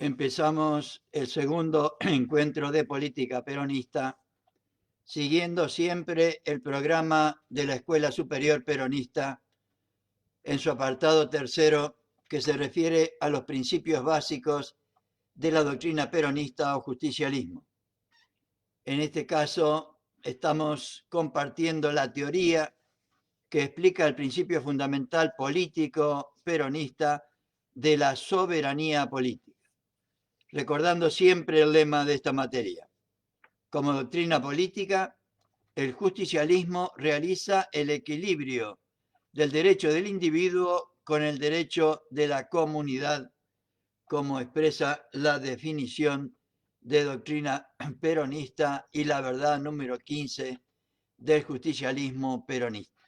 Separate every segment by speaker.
Speaker 1: Empezamos el segundo encuentro de política peronista, siguiendo siempre el programa de la Escuela Superior Peronista en su apartado tercero, que se refiere a los principios básicos de la doctrina peronista o justicialismo. En este caso, estamos compartiendo la teoría que explica el principio fundamental político peronista de la soberanía política, recordando siempre el lema de esta materia. Como doctrina política, el justicialismo realiza el equilibrio del derecho del individuo con el derecho de la comunidad, como expresa la definición de doctrina peronista y la verdad número 15 del justicialismo peronista.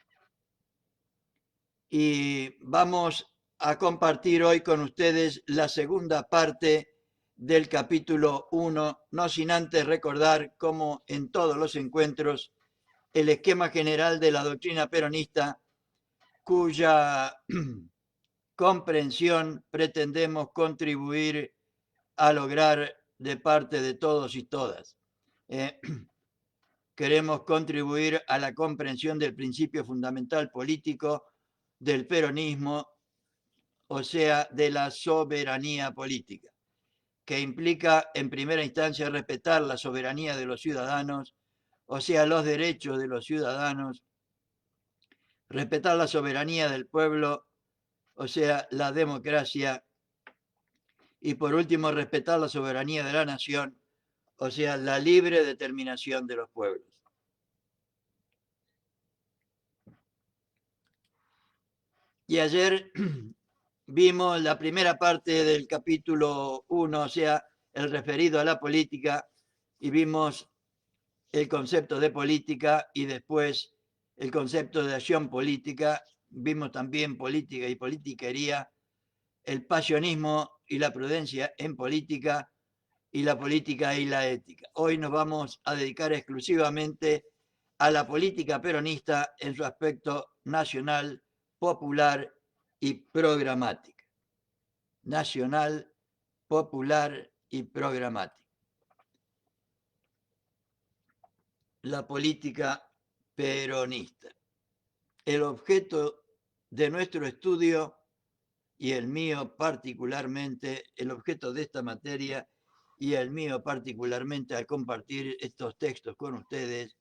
Speaker 1: Y vamos a compartir hoy con ustedes la segunda parte del capítulo 1, no sin antes recordar, como en todos los encuentros, el esquema general de la doctrina peronista, cuya comprensión pretendemos contribuir a lograr de parte de todos y todas. Queremos contribuir a la comprensión del principio fundamental político del peronismo, o sea, de la soberanía política, que implica en primera instancia respetar la soberanía de los ciudadanos, o sea, los derechos de los ciudadanos, respetar la soberanía del pueblo, o sea, la democracia, y por último, respetar la soberanía de la nación, o sea, la libre determinación de los pueblos. Y ayer vimos la primera parte del capítulo 1, o sea, el referido a la política, y vimos el concepto de política y después el concepto de acción política. Vimos también política y politiquería, el pasionismo y la prudencia en política, y la política y la ética. Hoy nos vamos a dedicar exclusivamente a la política peronista en su aspecto nacional, popular y programática. Nacional, popular y programática. La política peronista. El objeto de nuestro estudio, y el mío particularmente, el objeto de esta materia y el mío particularmente al compartir estos textos con ustedes,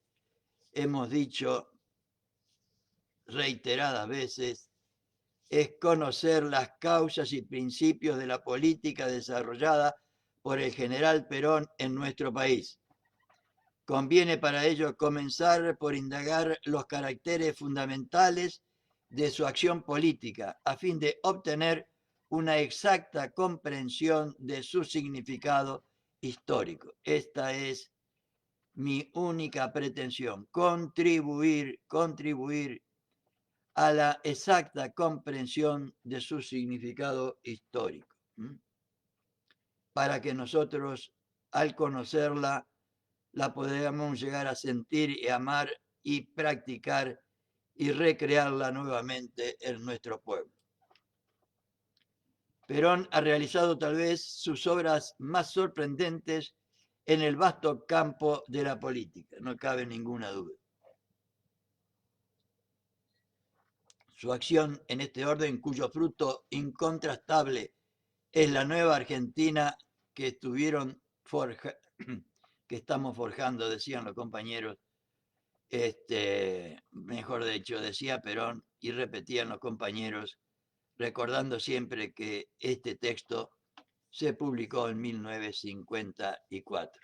Speaker 1: hemos dicho reiteradas veces, es conocer las causas y principios de la política desarrollada por el general Perón en nuestro país. Conviene para ello comenzar por indagar los caracteres fundamentales de su acción política, a fin de obtener una exacta comprensión de su significado histórico. Esta es mi única pretensión, contribuir a la exacta comprensión de su significado histórico, para que nosotros, al conocerla, la podamos llegar a sentir y amar y practicar y recrearla nuevamente en nuestro pueblo. Perón ha realizado tal vez sus obras más sorprendentes en el vasto campo de la política, no cabe ninguna duda. Su acción en este orden, cuyo fruto incontrastable es la nueva Argentina que estamos forjando, decían los compañeros, mejor dicho, decía Perón y repetían los compañeros, recordando siempre que este texto se publicó en 1954.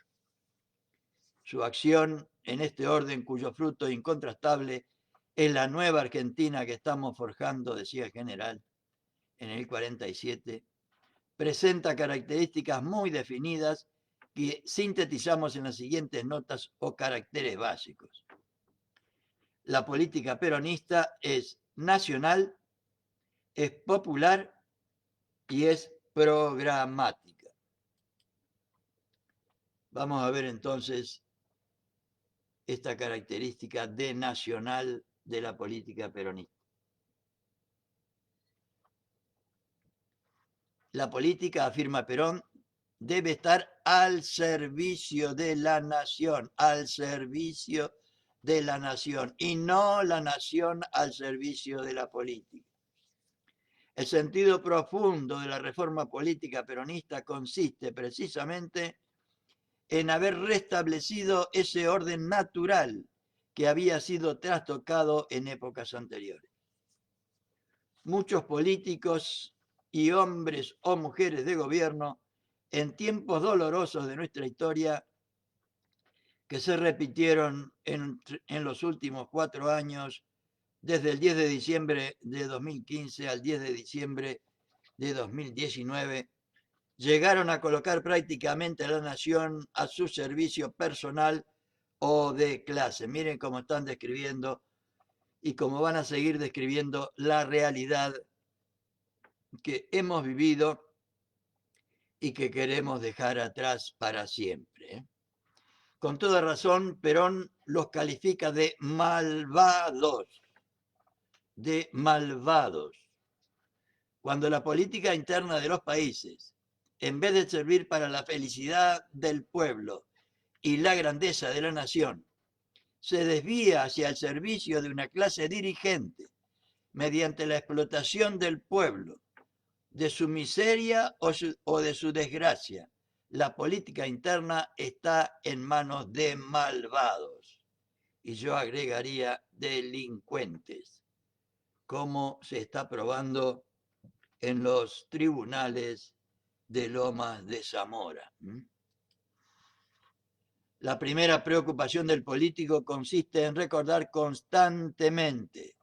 Speaker 1: Su acción en este orden, cuyo fruto incontrastable es la nueva Argentina que estamos forjando, decía el general en el 47, presenta características muy definidas que sintetizamos en las siguientes notas o caracteres básicos. La política peronista es nacional, es popular y es programática. Vamos a ver entonces esta característica de nacional de la política peronista. La política, afirma Perón, debe estar al servicio de la nación, al servicio de la nación, y no la nación al servicio de la política. El sentido profundo de la reforma política peronista consiste precisamente en haber restablecido ese orden natural que había sido trastocado en épocas anteriores. Muchos políticos y hombres o mujeres de gobierno en tiempos dolorosos de nuestra historia que se repitieron en los últimos 4 años, desde el 10 de diciembre de 2015 al 10 de diciembre de 2019, llegaron a colocar prácticamente a la nación a su servicio personal o de clase. Miren cómo están describiendo y cómo van a seguir describiendo la realidad que hemos vivido y que queremos dejar atrás para siempre. Con toda razón, Perón los califica de malvados, cuando la política interna de los países, en vez de servir para la felicidad del pueblo y la grandeza de la nación, se desvía hacia el servicio de una clase dirigente mediante la explotación del pueblo, de su miseria o de su desgracia. La política interna está en manos de malvados, y yo agregaría delincuentes, como se está probando en los tribunales de Lomas de Zamora. La primera preocupación del político consiste en recordar constantemente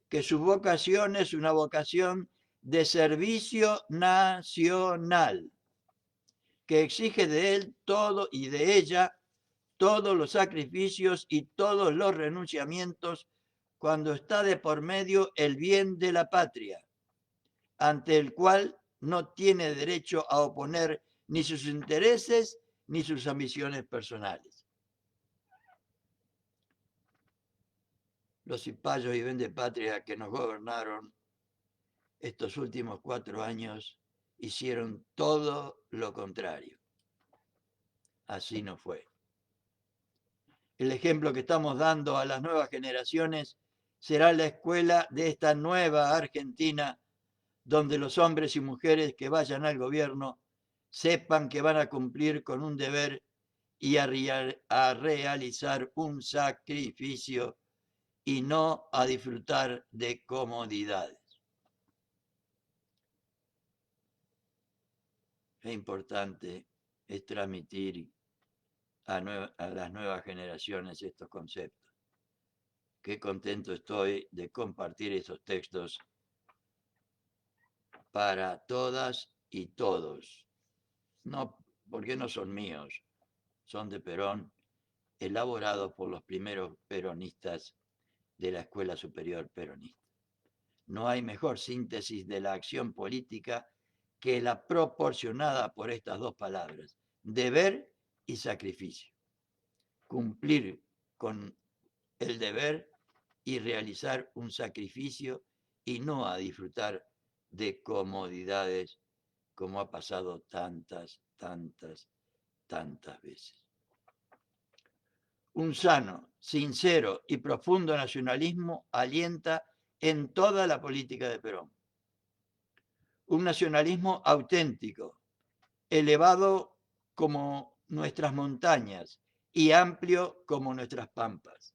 Speaker 1: que su vocación es una vocación de servicio nacional, que exige de él todo y de ella todos los sacrificios y todos los renunciamientos cuando está de por medio el bien de la patria, ante el cual no tiene derecho a oponer ni sus intereses ni sus ambiciones personales. Los cipayos y vendepatria que nos gobernaron estos últimos 4 años hicieron todo lo contrario. Así no fue. El ejemplo que estamos dando a las nuevas generaciones será la escuela de esta nueva Argentina, donde los hombres y mujeres que vayan al gobierno sepan que van a cumplir con un deber y a realizar un sacrificio y no a disfrutar de comodidades. Es importante es transmitir a las nuevas generaciones estos conceptos. Qué contento estoy de compartir esos textos para todas y todos. No, porque no son míos, son de Perón, elaborados por los primeros peronistas de la Escuela Superior Peronista. No hay mejor síntesis de la acción política que la proporcionada por estas dos palabras, deber y sacrificio. Cumplir con el deber y realizar un sacrificio y no a disfrutar de comodidades como ha pasado tantas veces. Un sano, sincero y profundo nacionalismo alienta en toda la política de Perón. Un nacionalismo auténtico, elevado como nuestras montañas y amplio como nuestras pampas.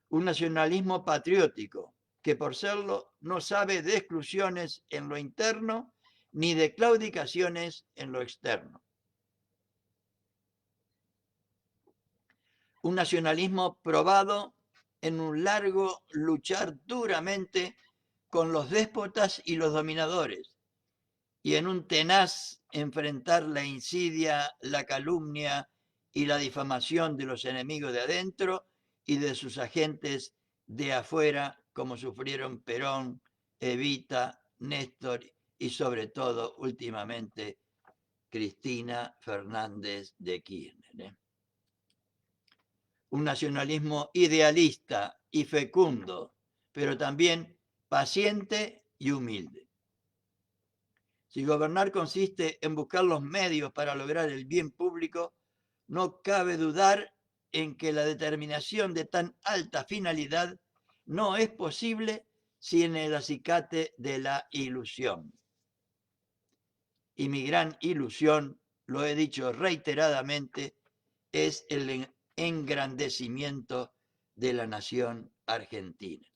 Speaker 1: Un nacionalismo patriótico, que por serlo no sabe de exclusiones en lo interno ni de claudicaciones en lo externo. Un nacionalismo probado en un largo luchar duramente con los déspotas y los dominadores, y en un tenaz enfrentar la insidia, la calumnia y la difamación de los enemigos de adentro y de sus agentes de afuera, como sufrieron Perón, Evita, Néstor y sobre todo últimamente Cristina Fernández de Kirchner. Un nacionalismo idealista y fecundo, pero también paciente y humilde. Si gobernar consiste en buscar los medios para lograr el bien público, no cabe dudar en que la determinación de tan alta finalidad no es posible sin el acicate de la ilusión. Y mi gran ilusión, lo he dicho reiteradamente, es el engrandecimiento de la nación argentina.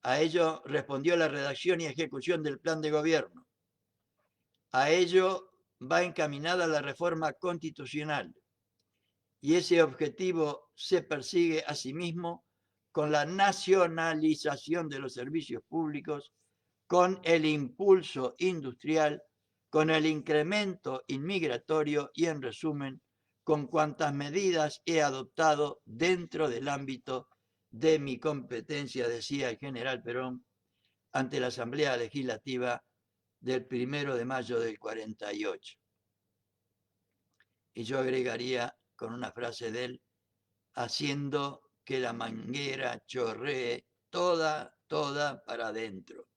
Speaker 1: A ello respondió la redacción y ejecución del plan de gobierno. A ello va encaminada la reforma constitucional. Y ese objetivo se persigue asimismo con la nacionalización de los servicios públicos, con el impulso industrial, con el incremento inmigratorio y, en resumen, con cuantas medidas he adoptado dentro del ámbito de mi competencia, decía el general Perón ante la Asamblea Legislativa del 1 de mayo del 48. Y yo agregaría con una frase de él, haciendo que la manguera chorree toda para adentro.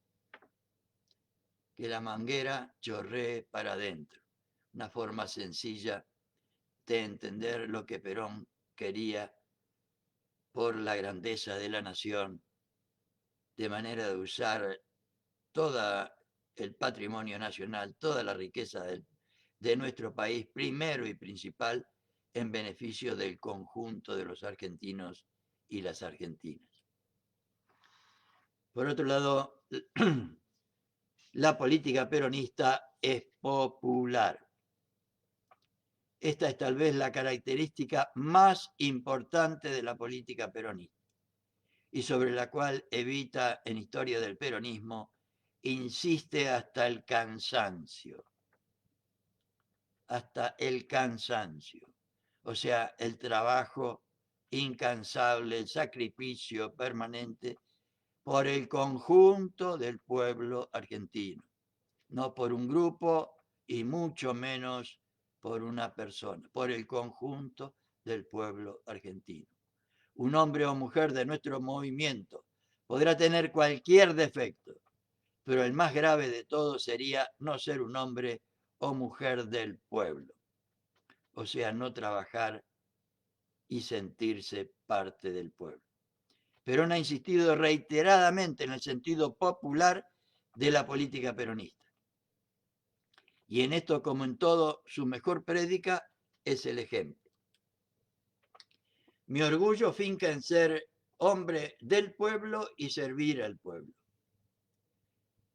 Speaker 1: Que la manguera chorree para adentro. Una forma sencilla de entender lo que Perón quería por la grandeza de la nación, de manera de usar todo el patrimonio nacional, toda la riqueza de nuestro país, primero y principal, en beneficio del conjunto de los argentinos y las argentinas. Por otro lado, la política peronista es popular. Esta es tal vez la característica más importante de la política peronista y sobre la cual Evita en Historia del Peronismo insiste hasta el cansancio. Hasta el cansancio. O sea, el trabajo incansable, el sacrificio permanente por el conjunto del pueblo argentino, no por un grupo y mucho menos por una persona, por el conjunto del pueblo argentino. Un hombre o mujer de nuestro movimiento podrá tener cualquier defecto, pero el más grave de todo sería no ser un hombre o mujer del pueblo, o sea, no trabajar y sentirse parte del pueblo. Perón ha insistido reiteradamente en el sentido popular de la política peronista. Y en esto, como en todo, su mejor prédica es el ejemplo. Mi orgullo finca en ser hombre del pueblo y servir al pueblo.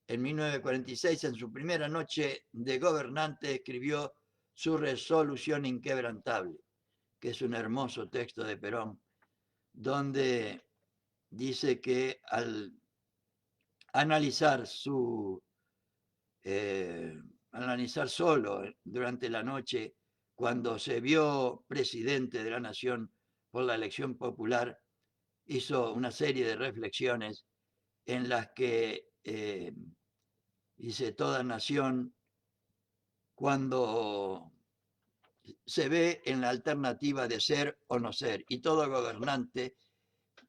Speaker 1: En 1946, en su primera noche de gobernante, escribió su resolución inquebrantable, que es un hermoso texto de Perón, donde dice que al analizar analizar solo durante la noche, cuando se vio presidente de la nación por la elección popular, hizo una serie de reflexiones en las que dice, toda nación, cuando se ve en la alternativa de ser o no ser, y todo gobernante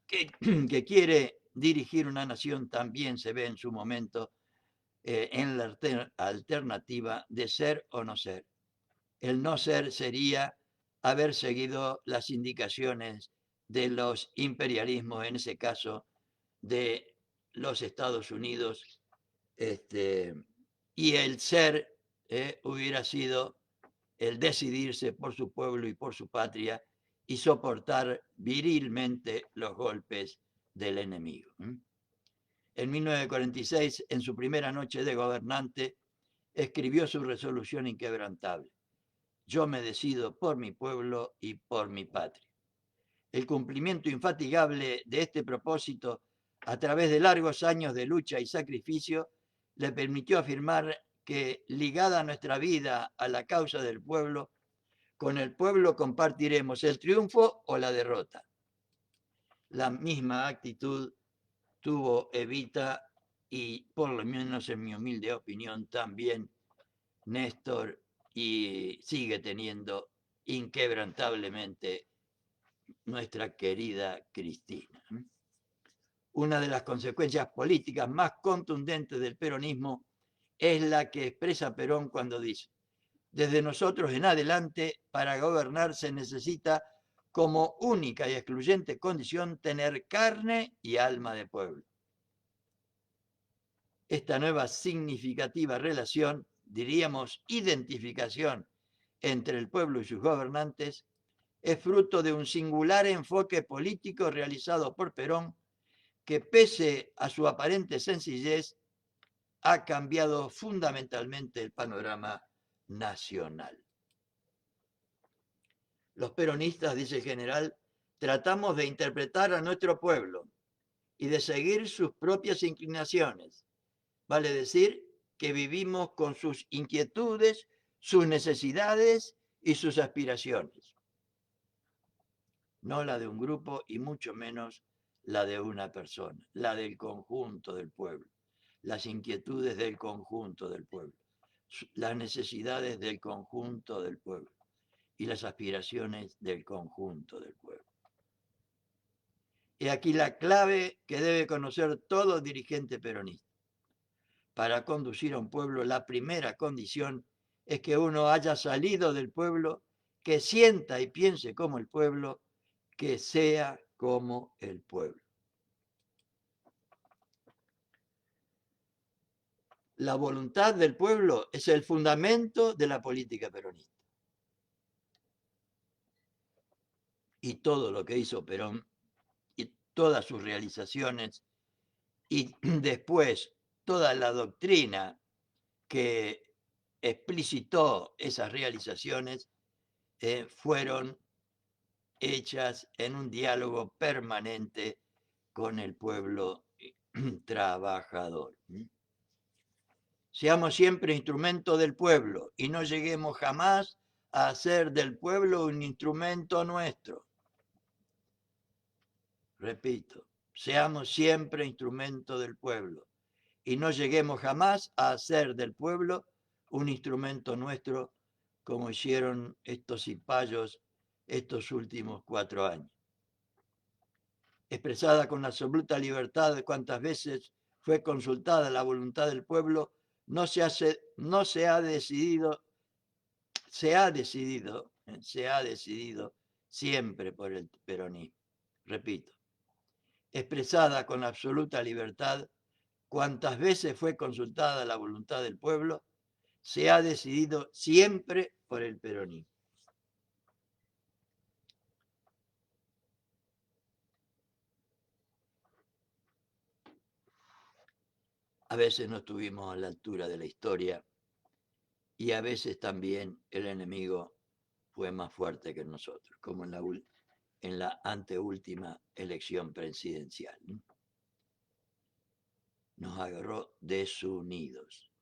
Speaker 1: que quiere dirigir una nación también se ve en su momento en la alternativa de ser o no ser. El no ser sería haber seguido las indicaciones de los imperialismos, en ese caso de los Estados Unidos, y el ser hubiera sido el decidirse por su pueblo y por su patria y soportar virilmente los golpes del enemigo. En 1946, en su primera noche de gobernante, escribió su resolución inquebrantable. Yo me decido por mi pueblo y por mi patria. El cumplimiento infatigable de este propósito, a través de largos años de lucha y sacrificio, le permitió afirmar que, ligada nuestra vida a la causa del pueblo, con el pueblo compartiremos el triunfo o la derrota. La misma actitud tuvo Evita y, por lo menos en mi humilde opinión, también Néstor, y sigue teniendo inquebrantablemente nuestra querida Cristina. Una de las consecuencias políticas más contundentes del peronismo es la que expresa Perón cuando dice: desde nosotros en adelante, para gobernar se necesita como única y excluyente condición tener carne y alma de pueblo. Esta nueva significativa relación, diríamos identificación, entre el pueblo y sus gobernantes, es fruto de un singular enfoque político realizado por Perón, que pese a su aparente sencillez, ha cambiado fundamentalmente el panorama nacional. Los peronistas, dice el general, tratamos de interpretar a nuestro pueblo y de seguir sus propias inclinaciones. Vale decir que vivimos con sus inquietudes, sus necesidades y sus aspiraciones. No la de un grupo y mucho menos la de una persona, la del conjunto del pueblo, las inquietudes del conjunto del pueblo, las necesidades del conjunto del pueblo y las aspiraciones del conjunto del pueblo. He aquí la clave que debe conocer todo dirigente peronista. Para conducir a un pueblo, la primera condición es que uno haya salido del pueblo, que sienta y piense como el pueblo, que sea como el pueblo. La voluntad del pueblo es el fundamento de la política peronista. Y todo lo que hizo Perón y todas sus realizaciones y después toda la doctrina que explicitó esas realizaciones fueron hechas en un diálogo permanente con el pueblo trabajador. Seamos siempre instrumento del pueblo y no lleguemos jamás a hacer del pueblo un instrumento nuestro. Repito, seamos siempre instrumento del pueblo y no lleguemos jamás a hacer del pueblo un instrumento nuestro, como hicieron estos cipayos estos últimos 4 años. Expresada con absoluta libertad de cuantas veces fue consultada la voluntad del pueblo, se ha decidido siempre por el peronismo. Repito, expresada con absoluta libertad, cuantas veces fue consultada la voluntad del pueblo, se ha decidido siempre por el peronismo. A veces no estuvimos a la altura de la historia y a veces también el enemigo fue más fuerte que nosotros, como en la anteúltima elección presidencial. Nos agarró desunidos.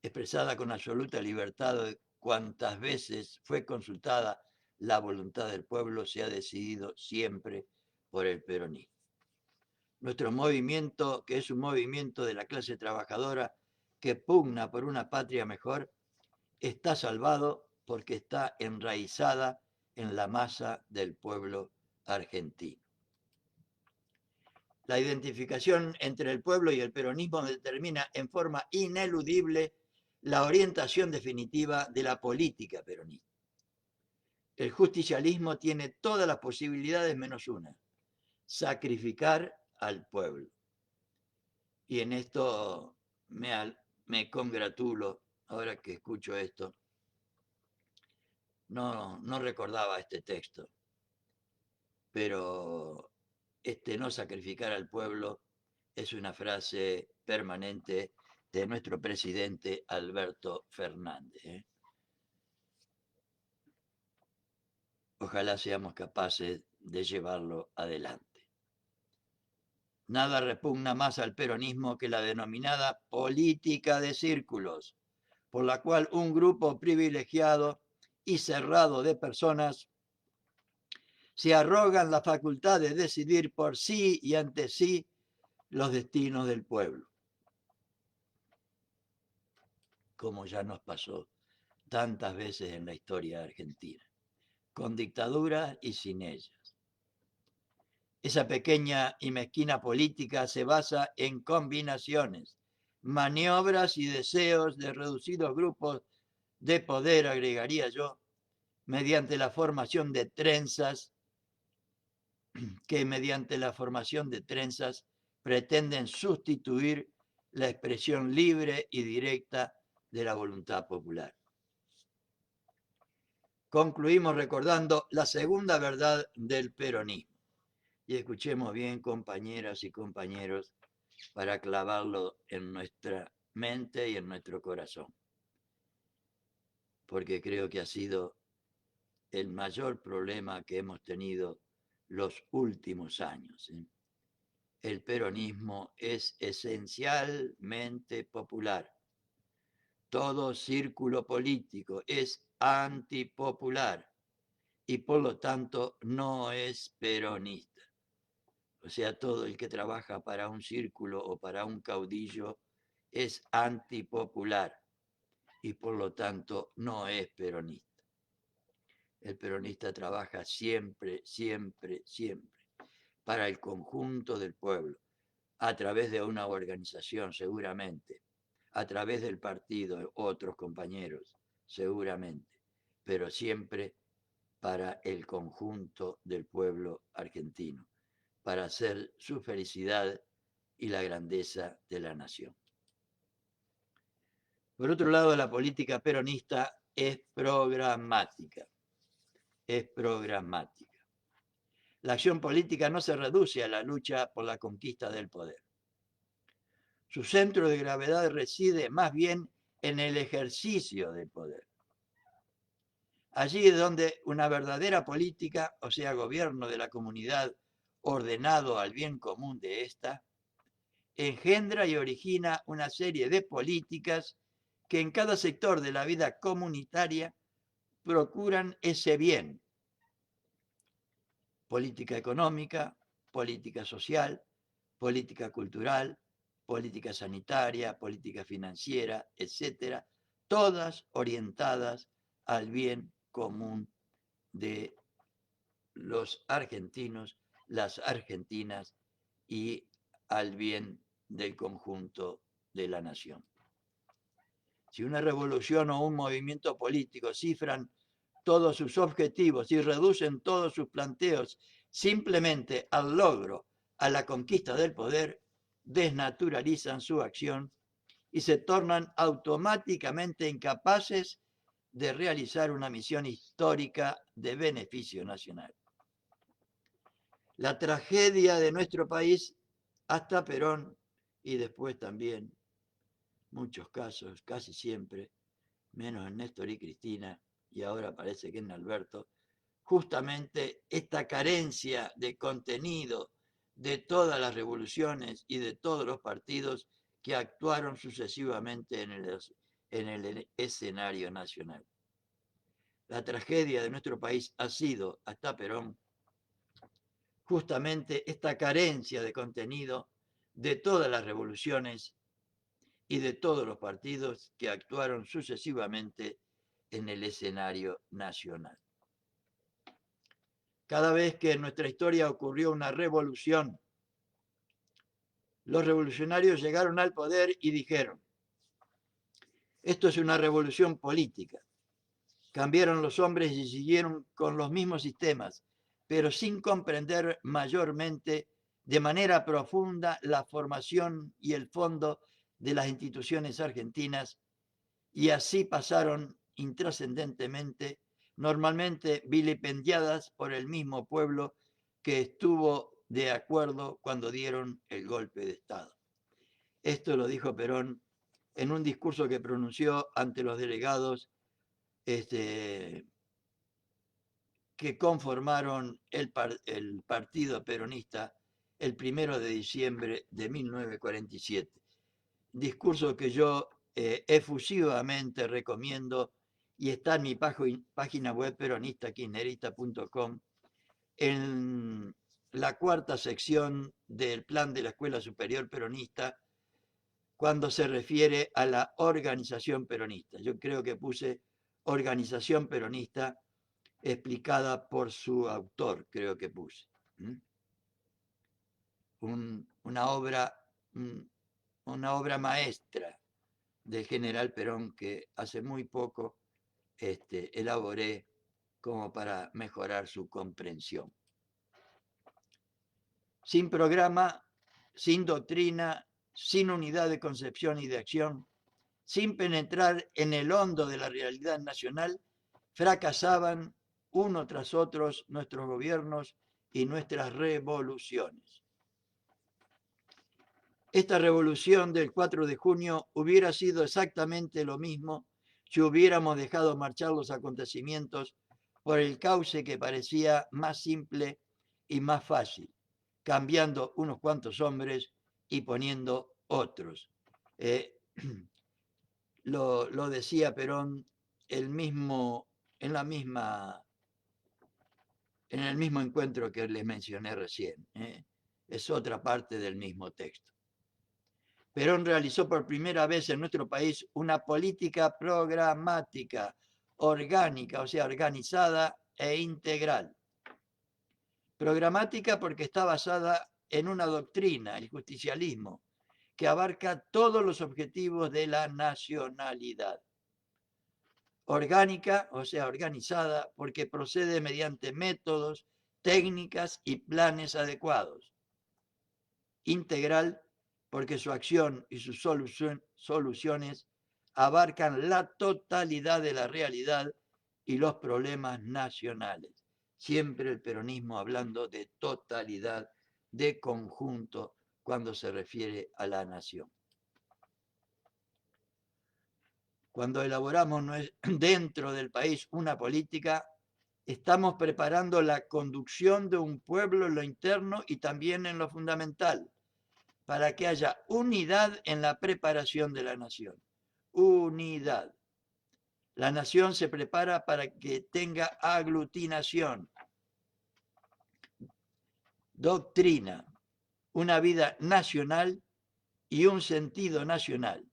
Speaker 1: Expresada con absoluta libertad, cuantas veces fue consultada la voluntad del pueblo, se ha decidido siempre por el peronismo. Nuestro movimiento, que es un movimiento de la clase trabajadora que pugna por una patria mejor, está salvado porque está enraizada en la masa del pueblo argentino. La identificación entre el pueblo y el peronismo determina en forma ineludible la orientación definitiva de la política peronista. El justicialismo tiene todas las posibilidades menos una: sacrificar al pueblo. Y en esto me congratulo, ahora que escucho esto. No recordaba este texto, pero no sacrificar al pueblo es una frase permanente de nuestro presidente Alberto Fernández. Ojalá seamos capaces de llevarlo adelante. Nada repugna más al peronismo que la denominada política de círculos, por la cual un grupo privilegiado y cerrado de personas se arrogan la facultad de decidir por sí y ante sí los destinos del pueblo, como ya nos pasó tantas veces en la historia argentina, con dictaduras y sin ellas. Esa pequeña y mezquina política se basa en combinaciones, maniobras y deseos de reducidos grupos de poder, agregaría yo, mediante la formación de trenzas, que mediante la formación de trenzas pretenden sustituir la expresión libre y directa de la voluntad popular. Concluimos recordando la segunda verdad del peronismo. Y escuchemos bien, compañeras y compañeros, para clavarlo en nuestra mente y en nuestro corazón. Porque creo que ha sido el mayor problema que hemos tenido los últimos años. El peronismo es esencialmente popular. Todo círculo político es antipopular y por lo tanto no es peronista. O sea, todo el que trabaja para un círculo o para un caudillo es antipopular y por lo tanto no es peronista. El peronista trabaja siempre, siempre, siempre para el conjunto del pueblo, a través de una organización seguramente, a través del partido, otros compañeros, seguramente, pero siempre para el conjunto del pueblo argentino, para hacer su felicidad y la grandeza de la nación. Por otro lado, la política peronista es programática, es programática. La acción política no se reduce a la lucha por la conquista del poder. Su centro de gravedad reside más bien en el ejercicio del poder. Allí es donde una verdadera política, o sea, gobierno de la comunidad ordenado al bien común de ésta, engendra y origina una serie de políticas que en cada sector de la vida comunitaria procuran ese bien. Política económica, política social, política cultural, política sanitaria, política financiera, etcétera, todas orientadas al bien común de los argentinos, las argentinas y al bien del conjunto de la nación. Si una revolución o un movimiento político cifran todos sus objetivos y reducen todos sus planteos simplemente al logro, a la conquista del poder, desnaturalizan su acción y se tornan automáticamente incapaces de realizar una misión histórica de beneficio nacional. La tragedia de nuestro país, hasta Perón y después también, muchos casos, casi siempre, menos en Néstor y Cristina, y ahora parece que en Alberto, justamente esta carencia de contenido de todas las revoluciones y de todos los partidos que actuaron sucesivamente en el escenario nacional. La tragedia de nuestro país ha sido, hasta Perón, justamente esta carencia de contenido de todas las revoluciones y de todos los partidos que actuaron sucesivamente en el escenario nacional. Cada vez que en nuestra historia ocurrió una revolución, los revolucionarios llegaron al poder y dijeron: esto es una revolución política. Cambiaron los hombres y siguieron con los mismos sistemas, pero sin comprender mayormente, de manera profunda, la formación y el fondo de las instituciones argentinas, y así pasaron intrascendentemente, normalmente vilipendiadas por el mismo pueblo que estuvo de acuerdo cuando dieron el golpe de Estado. Esto lo dijo Perón en un discurso que pronunció ante los delegados que conformaron el partido peronista el 1 de diciembre de 1947. Discurso que yo efusivamente recomiendo y está en mi página web peronistakirchnerista.com en la cuarta sección del plan de la Escuela Superior Peronista, cuando se refiere a la organización peronista. Yo creo que puse organización peronista explicada por su autor, creo que puse. Una obra, un una obra maestra del general Perón que hace muy poco elaboré como para mejorar su comprensión. Sin programa, sin doctrina, sin unidad de concepción y de acción, sin penetrar en el hondo de la realidad nacional, fracasaban uno tras otro nuestros gobiernos y nuestras revoluciones. Esta revolución del 4 de junio hubiera sido exactamente lo mismo si hubiéramos dejado marchar los acontecimientos por el cauce que parecía más simple y más fácil, cambiando unos cuantos hombres y poniendo otros. Lo decía Perón en el mismo encuentro que les mencioné recién. Es otra parte del mismo texto. Perón realizó por primera vez en nuestro país una política programática, orgánica, o sea, organizada e integral. Programática porque está basada en una doctrina, el justicialismo, que abarca todos los objetivos de la nacionalidad. Orgánica, o sea, organizada, porque procede mediante métodos, técnicas y planes adecuados. Integral, porque su acción y sus soluciones abarcan la totalidad de la realidad y los problemas nacionales. Siempre el peronismo hablando de totalidad, de conjunto, cuando se refiere a la nación. Cuando elaboramos dentro del país una política, estamos preparando la conducción de un pueblo en lo interno y también en lo fundamental, para que haya unidad en la preparación de la nación. Unidad. La nación se prepara para que tenga aglutinación, doctrina, una vida nacional y un sentido nacional.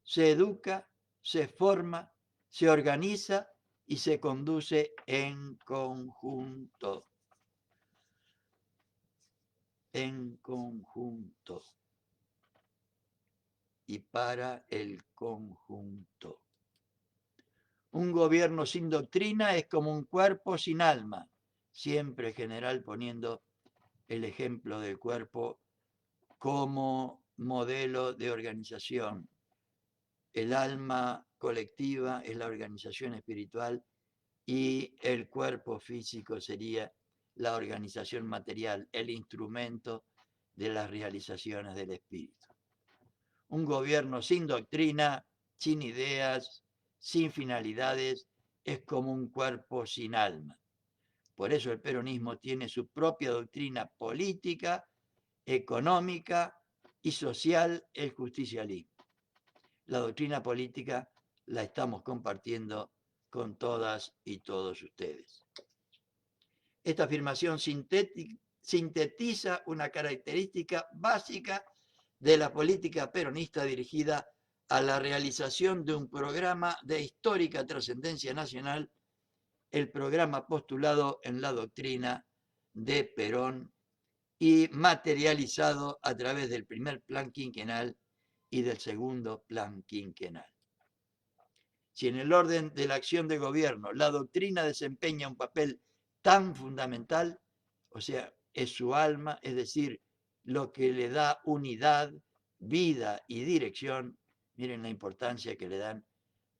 Speaker 1: Se educa, se forma, se organiza y se conduce en conjunto. En conjunto. Y para el conjunto. Un gobierno sin doctrina es como un cuerpo sin alma. Siempre general poniendo el ejemplo del cuerpo como modelo de organización. El alma colectiva es la organización espiritual y el cuerpo físico sería la organización material, el instrumento de las realizaciones del espíritu. Un gobierno sin doctrina, sin ideas, sin finalidades, es como un cuerpo sin alma. Por eso el peronismo tiene su propia doctrina política, económica y social, el justicialismo. La doctrina política la estamos compartiendo con todas y todos ustedes. Esta afirmación sintetiza una característica básica de la política peronista dirigida a la realización de un programa de histórica trascendencia nacional, el programa postulado en la doctrina de Perón y materializado a través del primer plan quinquenal y del segundo plan quinquenal. Si en el orden de la acción de gobierno la doctrina desempeña un papel tan fundamental, o sea, es su alma, es decir, lo que le da unidad, vida y dirección, miren la importancia que le dan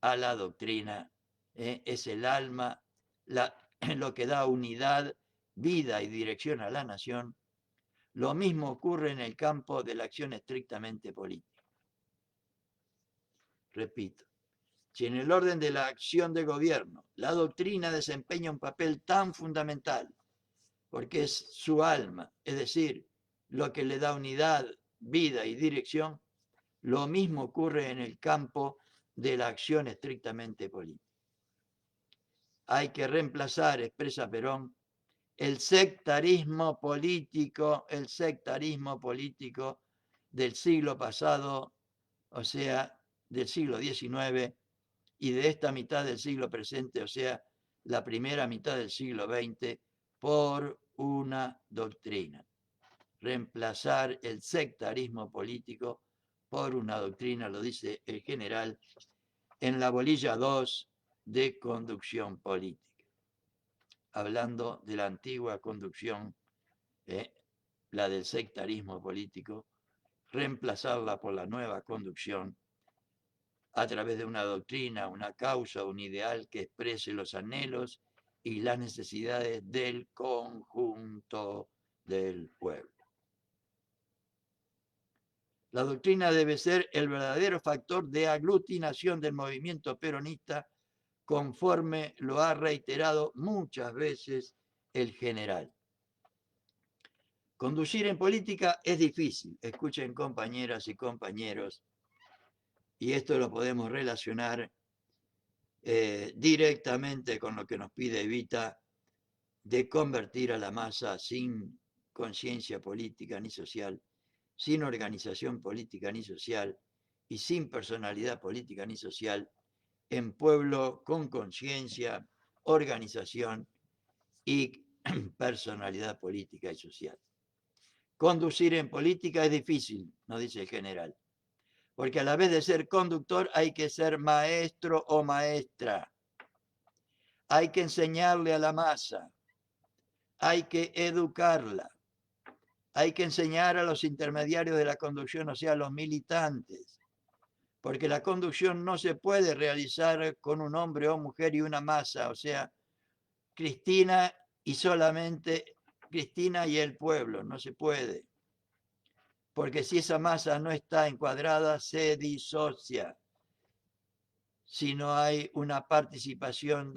Speaker 1: a la doctrina, es el alma, lo que da unidad, vida y dirección a la nación. Lo mismo ocurre en el campo de la acción estrictamente política. Repito, si en el orden de la acción de gobierno la doctrina desempeña un papel tan fundamental, porque es su alma, es decir, lo que le da unidad, vida y dirección, lo mismo ocurre en el campo de la acción estrictamente política. Hay que reemplazar, expresa Perón, el sectarismo político del siglo pasado, o sea, del siglo XIX, y de esta mitad del siglo presente, o sea, la primera mitad del siglo XX, por una doctrina. Reemplazar el sectarismo político por una doctrina, lo dice el general, en la bolilla 2 de conducción política, hablando de la antigua conducción, la del sectarismo político, reemplazarla por la nueva conducción a través de una doctrina, una causa, un ideal que exprese los anhelos y las necesidades del conjunto del pueblo. La doctrina debe ser el verdadero factor de aglutinación del movimiento peronista, conforme lo ha reiterado muchas veces el general. Conducir en política es difícil, escuchen compañeras y compañeros, y esto lo podemos relacionar directamente con lo que nos pide Evita, de convertir a la masa sin conciencia política ni social, sin organización política ni social y sin personalidad política ni social, en pueblo con conciencia, organización y personalidad política y social. Conducir en política es difícil, nos dice el general, porque a la vez de ser conductor hay que ser maestro o maestra. Hay que enseñarle a la masa, hay que educarla, hay que enseñar a los intermediarios de la conducción, o sea, a los militantes, porque la conducción no se puede realizar con un hombre o mujer y una masa, o sea, Cristina y solamente Cristina y el pueblo, no se puede, porque si esa masa no está encuadrada, se disocia. Si no hay una participación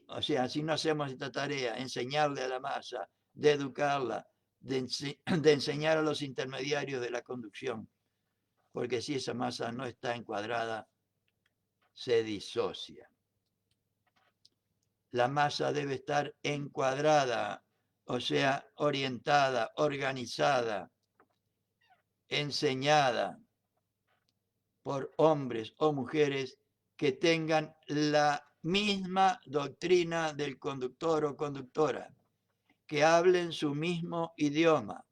Speaker 1: o sea, si no hacemos esta tarea, enseñarle a la masa, de educarla, de enseñar a los intermediarios de la conducción, porque si esa masa no está encuadrada, se disocia. La masa debe estar encuadrada, o sea, orientada, organizada, enseñada por hombres o mujeres que tengan la misma doctrina del conductor o conductora, que hablen su mismo idioma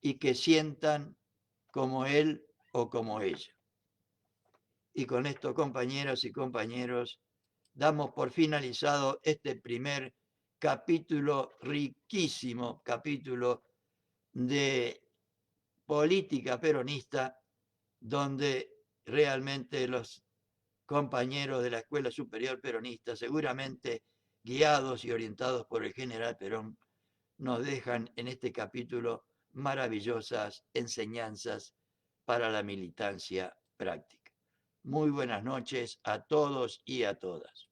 Speaker 1: y que sientan como él o como ella. Y con esto, compañeras y compañeros, damos por finalizado este primer capítulo, riquísimo capítulo de política peronista, donde realmente los compañeros de la Escuela Superior Peronista, seguramente guiados y orientados por el general Perón, nos dejan en este capítulo maravillosas enseñanzas para la militancia práctica. Muy buenas noches a todos y a todas.